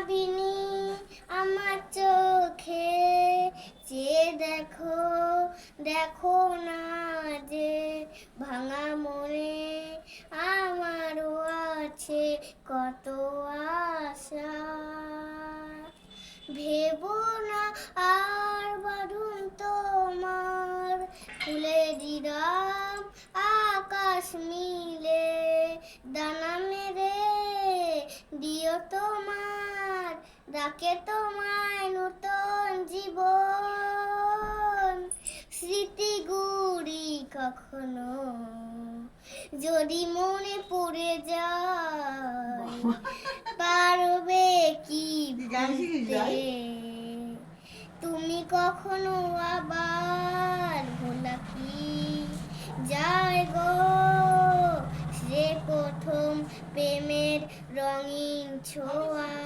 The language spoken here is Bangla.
ভাবিনি আমার চোখে চেয়ে দেখো দেখো না যে ভাঙা মনে আমারও আছে কত আশা ভেবো না আর বাঁধন তোমার খুলে দিলাম আকাশ মিলে দানা মেরে দিও তোমার ডাকে তোমায় নতুন জীবন স্মৃতিগুলি কখনো যদি মনে পড়ে যায় পারবে কি ভুলতে তুমি কখনো আবার ভোলা কি যায় গো সে প্রথম প্রেমের রঙিন ছোঁয়া